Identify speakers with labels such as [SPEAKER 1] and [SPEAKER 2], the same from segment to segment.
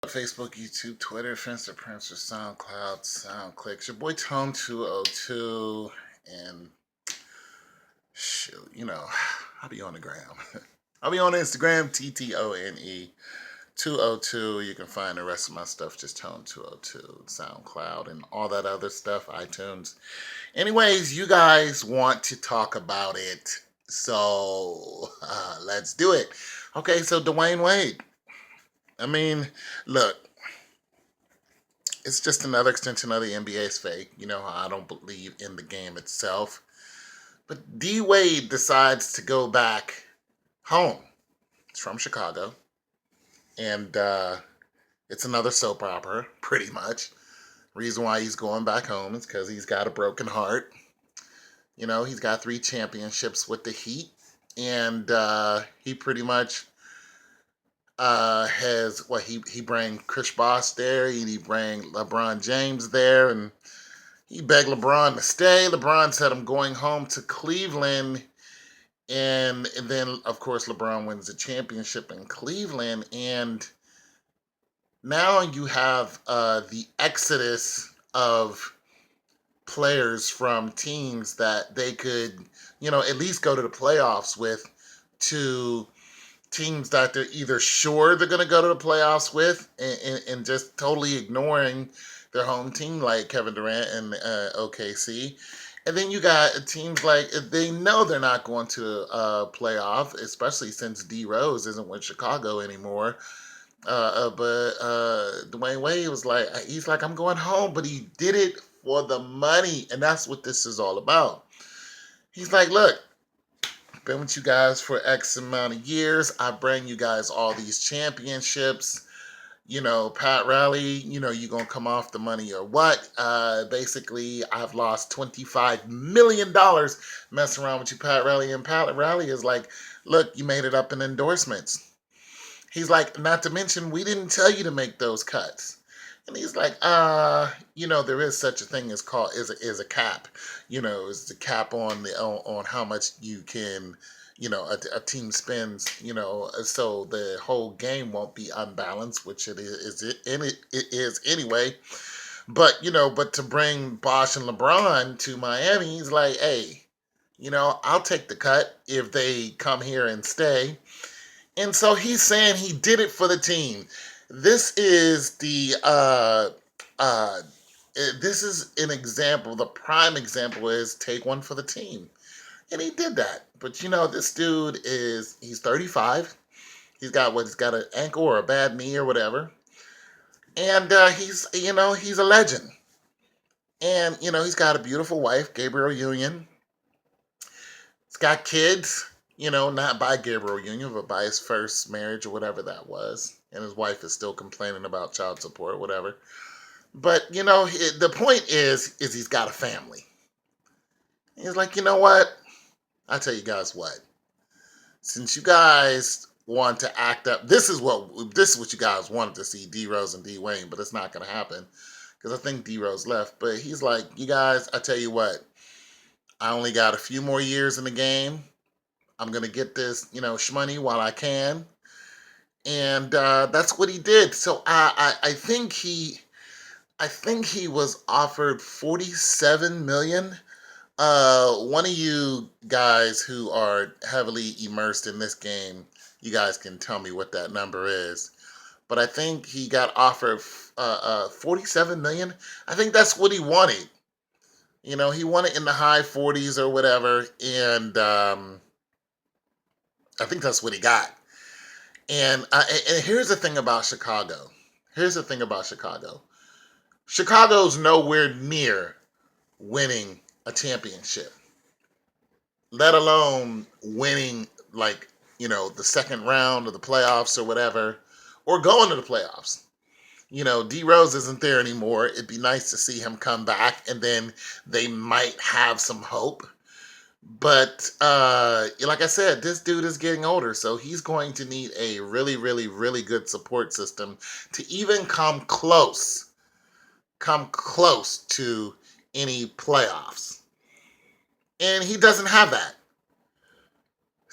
[SPEAKER 1] Facebook, YouTube, Twitter, Finster Prince, or SoundCloud, SoundClicks. Your boy Tone 202, and shoot, I'll be on the gram. I'll be on Instagram, TTONE 202. You can find the rest of my stuff, just Tone 202, SoundCloud, and all that other stuff, iTunes. Anyways, you guys want to talk about it, so let's do it. Okay, so Dwyane Wade. I mean, look, it's just another extension of the NBA's fake. You know, I don't believe in the game itself. But D Wade decides to go back home. It's from Chicago. And it's another soap opera, pretty much. Reason why he's going back home is because he's got a broken heart. You know, he's got 3 championships with the Heat. And he pretty much he bring Chris Bosh there, he bring LeBron James there, and he begged LeBron to stay. LeBron said, I'm going home to Cleveland. And then, of course, LeBron wins the championship in Cleveland. And now you have the exodus of players from teams that they could, at least go to the playoffs with, to teams that they're either sure they're going to go to the playoffs with, and just totally ignoring their home team like Kevin Durant and OKC. And then you got teams like, they know they're not going to playoff, especially since D Rose isn't with Chicago anymore. But Dwyane Wade was like, he's like, I'm going home, but he did it for the money. And that's what this is all about. He's like, look, been with you guys for X amount of years. I bring you guys all these championships. Pat Riley, you going to come off the money or what? Basically, I've lost $25 million messing around with you, Pat Riley. And Pat Riley is like, look, you made it up in endorsements. He's like, not to mention, we didn't tell you to make those cuts. And he's like, there is such a thing as is a cap. Is the cap on how much you can, a team spends, so the whole game won't be unbalanced, which it is anyway. But to bring Bosh and LeBron to Miami, he's like, hey, I'll take the cut if they come here and stay. And so he's saying he did it for the team. This is this is an example. The prime example is take one for the team. And he did that. But this dude he's 35. He's got an ankle or a bad knee or whatever. And he's a legend. And, he's got a beautiful wife, Gabrielle Union. He's got kids, not by Gabriel Union, but by his first marriage or whatever that was. And his wife is still complaining about child support, whatever. But, the point is he's got a family. He's like, you know what? I'll tell you guys what. Since you guys want to act up, this is what you guys wanted to see, D Rose and Dwyane, but it's not going to happen because I think D Rose left. But he's like, you guys, I tell you what. I only got a few more years in the game. I'm going to get this, shmoney while I can. And that's what he did. So I think he was offered $47 million. One of you guys who are heavily immersed in this game, you guys can tell me what that number is. But I think he got offered $47 million. I think that's what he wanted. He won it in the high 40s or whatever, and I think that's what he got. And here's the thing about Chicago. Chicago's nowhere near winning a championship, let alone winning, the second round of the playoffs or whatever, or going to the playoffs. D Rose isn't there anymore. It'd be nice to see him come back, and then they might have some hope. But like I said, this dude is getting older, so he's going to need a really, really, really good support system to even come close to any playoffs. And he doesn't have that.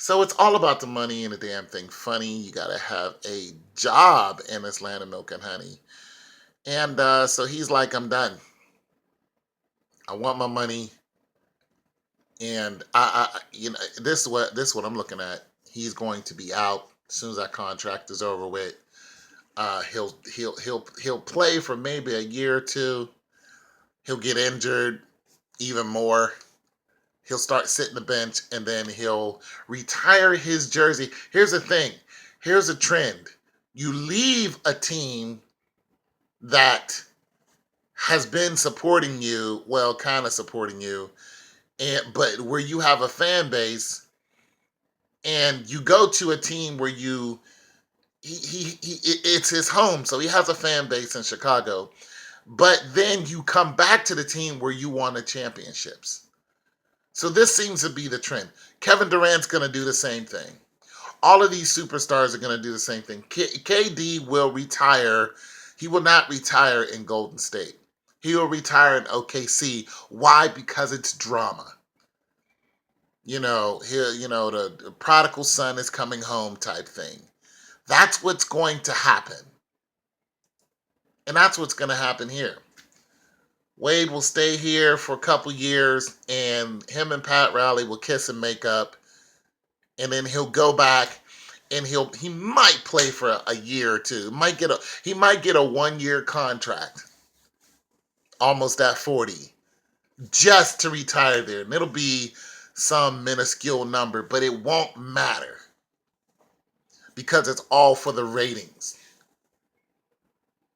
[SPEAKER 1] So it's all about the money and the damn thing funny. You got to have a job in this land of milk and honey. And so he's like, I'm done. I want my money. And this is what I'm looking at. He's going to be out as soon as that contract is over with. He'll play for maybe a year or two. He'll get injured even more. He'll start sitting the bench, and then he'll retire his jersey. Here's the thing. Here's a trend. You leave a team that has been supporting you, well, kind of supporting you, but where you have a fan base, and you go to a team where it's his home, so he has a fan base in Chicago. But then you come back to the team where you won the championships. So this seems to be the trend. Kevin Durant's going to do the same thing. All of these superstars are going to do the same thing. KD will retire. He will not retire in Golden State. He will retire in OKC. Why? Because it's drama. The prodigal son is coming home type thing. That's what's going to happen. And that's what's going to happen here. Wade will stay here for a couple years, and him and Pat Riley will kiss and make up, and then he'll go back, and he might play for a year or two. He might get a 1-year contract, almost at 40, just to retire there, and it'll be some minuscule number, but it won't matter because it's all for the ratings.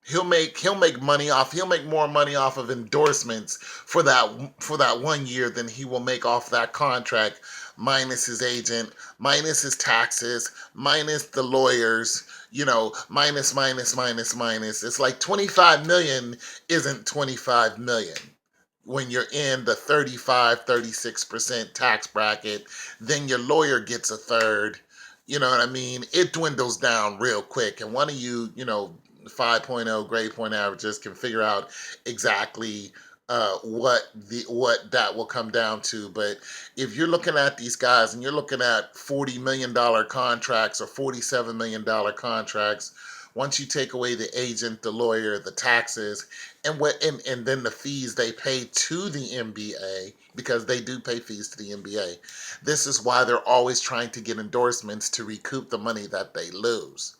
[SPEAKER 1] He'll make money off. He'll make more money off of endorsements for that 1 year than he will make off that contract, minus his agent, minus his taxes, minus the lawyers. Minus. It's like 25 million isn't 25 million when you're in the 35-36% tax bracket. Then your lawyer gets a third. You know what I mean? It dwindles down real quick, and one of you, 5.0 grade point averages can figure out exactly what that will come down to. But if you're looking at these guys and you're looking at $40 million contracts or $47 million contracts, once you take away the agent, the lawyer, the taxes, and then the fees they pay to the NBA, because they do pay fees to the NBA, this is why they're always trying to get endorsements to recoup the money that they lose.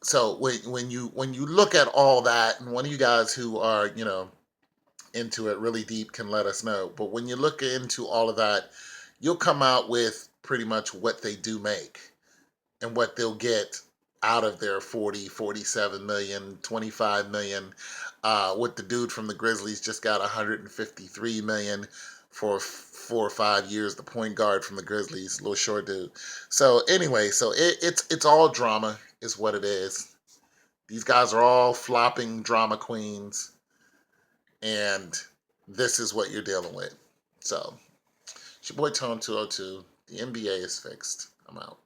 [SPEAKER 1] So when you look at all that, and one of you guys who are into it really deep can let us know. But when you look into all of that, you'll come out with pretty much what they do make and what they'll get out of their 40, 47 million, 25 million. What the dude from the Grizzlies just got 153 million for 4 or 5 years. The point guard from the Grizzlies, little short dude. So anyway, it's all drama, is what it is. These guys are all flopping drama queens, and this is what you're dealing with. So, it's your boy Tone 202. The NBA is fixed. I'm out.